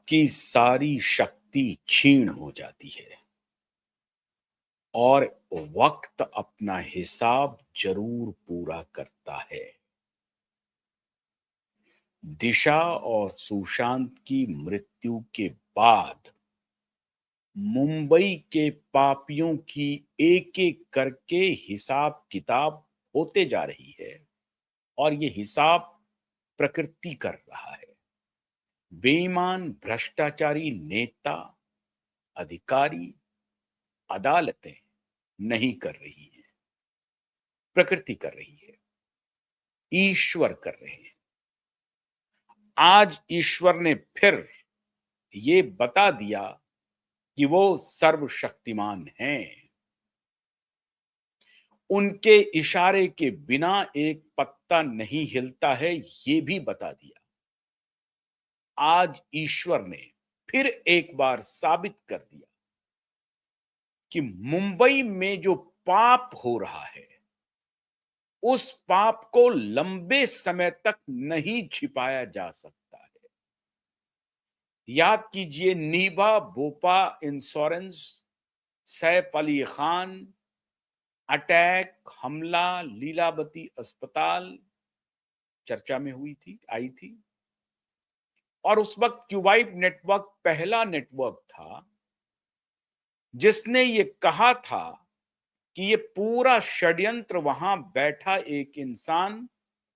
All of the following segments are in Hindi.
की सारी शक्ति क्षीण हो जाती है और वक्त अपना हिसाब जरूर पूरा करता है। दिशा और सुशांत की मृत्यु के बाद मुंबई के पापियों की एक एक करके हिसाब किताब होते जा रही है और ये हिसाब प्रकृति कर रहा है। बेईमान भ्रष्टाचारी नेता, अधिकारी, अदालतें नहीं कर रही हैं, प्रकृति कर रही है, ईश्वर कर रहे हैं। आज ईश्वर ने फिर ये बता दिया कि वो सर्वशक्तिमान हैं। उनके इशारे के बिना एक पत्ता नहीं हिलता है, ये भी बता दिया। आज ईश्वर ने फिर एक बार साबित कर दिया कि मुंबई में जो पाप हो रहा है, उस पाप को लंबे समय तक नहीं छिपाया जा सकता है। याद कीजिए, नीबा बोपा इंश्योरेंस, सैफ अली खान, अटैक, हमला, लीलावती अस्पताल चर्चा में हुई थी, आई थी। और उस वक्त क्यूबाइट नेटवर्क पहला नेटवर्क था जिसने ये कहा था कि ये पूरा षड्यंत्र वहां बैठा एक इंसान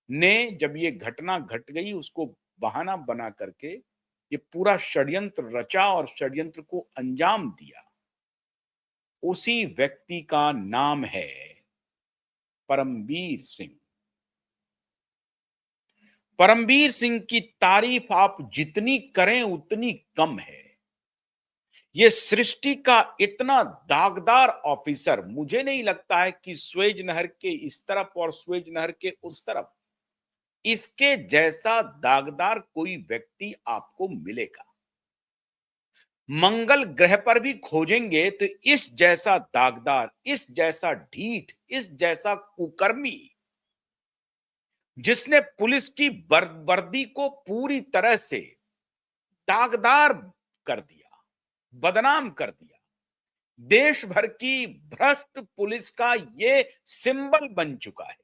ने, जब ये घटना घट गई, उसको बहाना बना करके ये पूरा षड्यंत्र रचा और षड्यंत्र को अंजाम दिया। उसी व्यक्ति का नाम है परमवीर सिंह। परमवीर सिंह की तारीफ आप जितनी करें उतनी कम है। ये सृष्टि का इतना दागदार ऑफिसर मुझे नहीं लगता है कि स्वेज नहर के इस तरफ और स्वेज नहर के उस तरफ इसके जैसा दागदार कोई व्यक्ति आपको मिलेगा। मंगल ग्रह पर भी खोजेंगे तो इस जैसा दागदार, इस जैसा ढीठ, इस जैसा कुकर्मी, जिसने पुलिस की वर्दी को पूरी तरह से दागदार कर दिया, बदनाम कर दिया, देश भर की भ्रष्ट पुलिस का ये सिंबल बन चुका है।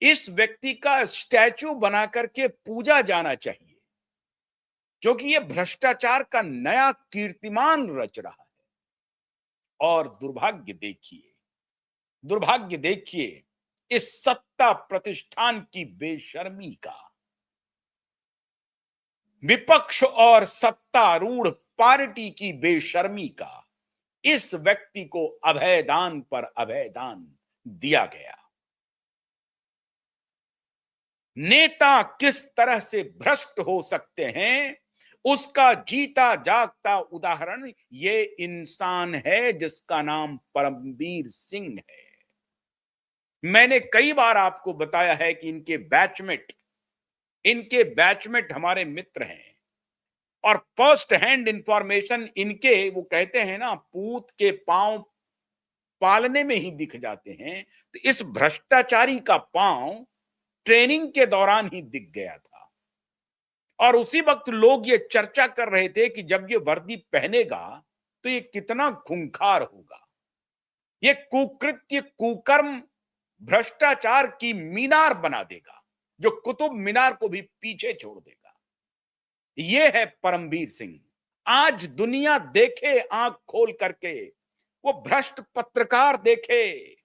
इस व्यक्ति का स्टैचू बना करके पूजा जाना चाहिए, क्योंकि ये भ्रष्टाचार का नया कीर्तिमान रच रहा है। और दुर्भाग्य देखिए इस सत्ता प्रतिष्ठान की बेशर्मी का, विपक्ष और सत्तारूढ़ पार्टी की बेशर्मी का। इस व्यक्ति को अभयदान पर अभयदान दिया गया। नेता किस तरह से भ्रष्ट हो सकते हैं, उसका जीता जागता उदाहरण ये इंसान है जिसका नाम परमवीर सिंह है। मैंने कई बार आपको बताया है कि इनके बैचमेट हमारे मित्र हैं और फर्स्ट हैंड इंफॉर्मेशन इनके, वो कहते हैं ना, पूत के पांव पालने में ही दिख जाते हैं। तो इस भ्रष्टाचारी का पांव ट्रेनिंग के दौरान ही दिख गया था और उसी वक्त लोग ये चर्चा कर रहे थे कि जब ये वर्दी पहनेगा तो ये कितना खूंखार होगा। ये कुकृत्य, कुकर्म भ्रष्टाचार की मीनार बना देगा, जो कुतुब मीनार को भी पीछे छोड़ देगा। ये है परमवीर सिंह। आज दुनिया देखे आंख खोल करके, वो भ्रष्ट पत्रकार देखे,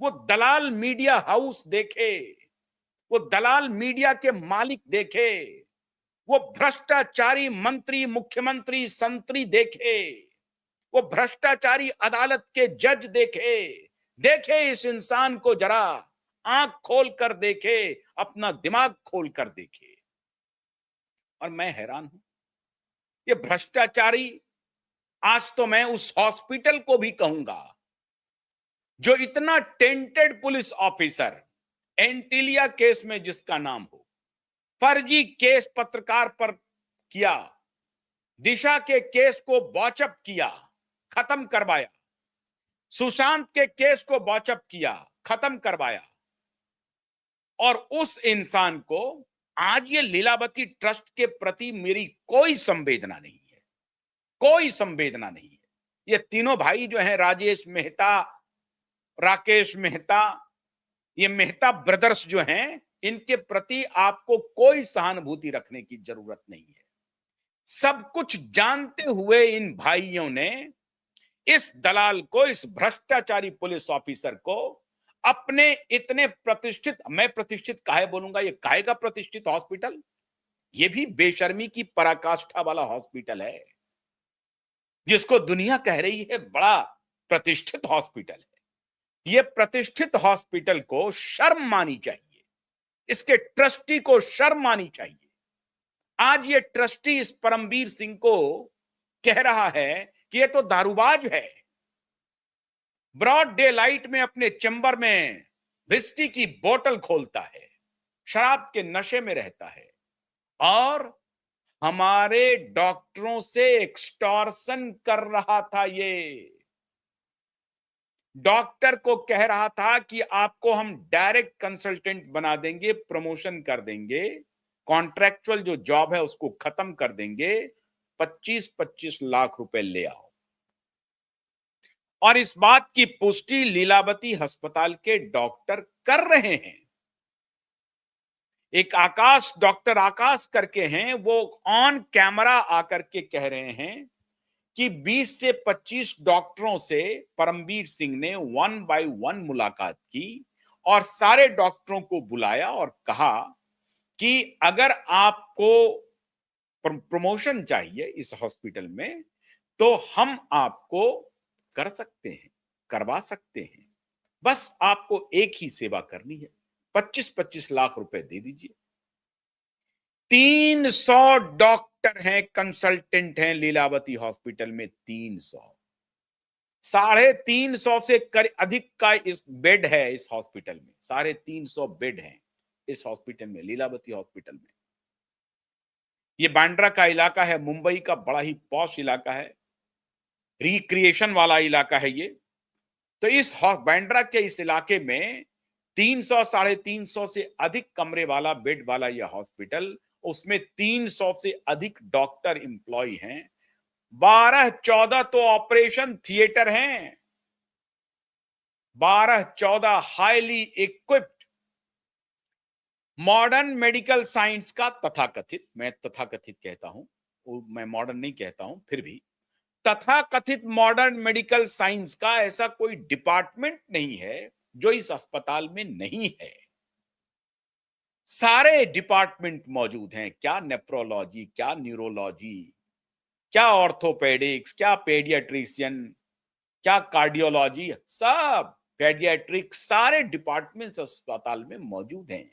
वो दलाल मीडिया हाउस देखे, वो दलाल मीडिया के मालिक देखे, वो भ्रष्टाचारी मंत्री, मुख्यमंत्री, संतरी देखे, वो भ्रष्टाचारी अदालत के जज देखे। देखे इस इंसान को, जरा आंख खोल कर देखे, अपना दिमाग खोल कर देखे। और मैं हैरान हूं, ये भ्रष्टाचारी, आज तो मैं उस हॉस्पिटल को भी कहूंगा जो इतना tainted police officer, Antilia case में जिसका नाम हो, फर्जी केस पत्रकार पर किया, दिशा के केस को बॉचअप किया, खत्म करवाया, सुशांत के केस को बॉचअप किया, खत्म करवाया, और उस इंसान को आज ये लीलावती ट्रस्ट के प्रति मेरी कोई संवेदना नहीं है, कोई संवेदना नहीं है। ये तीनों भाई जो हैं, राजेश मेहता, राकेश मेहता, ये मेहता ब्रदर्स जो हैं, इनके प्रति आपको कोई सहानुभूति रखने की जरूरत नहीं है। सब कुछ जानते हुए इन भाइयों ने इस दलाल को, इस भ्रष्टाचारी पुलिस ऑफिसर को अपने इतने प्रतिष्ठित, मैं प्रतिष्ठित काहे बोलूंगा, ये काहे का प्रतिष्ठित हॉस्पिटल, ये भी बेशर्मी की पराकाष्ठा वाला हॉस्पिटल है, जिसको दुनिया कह रही है बड़ा प्रतिष्ठित हॉस्पिटल है। ये प्रतिष्ठित हॉस्पिटल को शर्म मानी चाहिए, इसके ट्रस्टी को शर्म मानी चाहिए। आज ये ट्रस्टी इस परमवीर सिंह को कह रहा है कि ये तो दारूबाज है, ब्रॉड डे लाइट में अपने चैम्बर में विस्की की बोतल खोलता है, शराब के नशे में रहता है और हमारे डॉक्टरों से एक्सटॉर्शन कर रहा था। ये डॉक्टर को कह रहा था कि आपको हम डायरेक्ट कंसल्टेंट बना देंगे, प्रमोशन कर देंगे, कॉन्ट्रैक्चुअल जो जॉब है उसको खत्म कर देंगे, 25-25 लाख रुपए ले आओ। और इस बात की पुष्टि लीलावती अस्पताल के डॉक्टर कर रहे हैं। एक आकाश, डॉक्टर आकाश करके हैं, वो ऑन कैमरा आकर के कह रहे हैं कि 20 से 25 डॉक्टरों से परमवीर सिंह ने 1 बाय 1 मुलाकात की और सारे डॉक्टरों को बुलाया और कहा कि अगर आपको प्रमोशन चाहिए इस हॉस्पिटल में तो हम आपको कर सकते हैं, करवा सकते हैं, बस आपको एक ही सेवा करनी है, 25-25 लाख रुपए दे दीजिए। 300 डॉक्टर हैं, कंसल्टेंट हैं लीलावती हॉस्पिटल में, 300, 350 से अधिक का इस बेड है इस हॉस्पिटल में, 350 बेड हैं इस हॉस्पिटल में, लीलावती हॉस्पिटल में। ये बांद्रा का इलाका है, मुंबई का बड़ा ही पॉश इलाका है, रिक्रिएशन वाला इलाका है ये। तो इस बांद्रा के इस इलाके में 300, 350 से अधिक कमरे वाला, बेड वाला यह हॉस्पिटल, उसमें 300 से अधिक डॉक्टर एम्प्लॉय हैं, 12-14 तो ऑपरेशन थिएटर हैं, 12-14 highly equipped modern medical science का तथाकथित, मैं तथाकथित कहता हूं, मैं मॉडर्न नहीं कहता हूं, फिर भी तथाकथित मॉडर्न मेडिकल साइंस का ऐसा कोई डिपार्टमेंट नहीं है जो इस अस्पताल में नहीं है। सारे डिपार्टमेंट मौजूद हैं, क्या नेफ्रोलॉजी, क्या न्यूरोलॉजी, क्या ऑर्थोपेडिक्स, क्या पेडियाट्रिशियन, क्या कार्डियोलॉजी, सब पेडियाट्रिक, सारे डिपार्टमेंट्स अस्पताल में मौजूद हैं।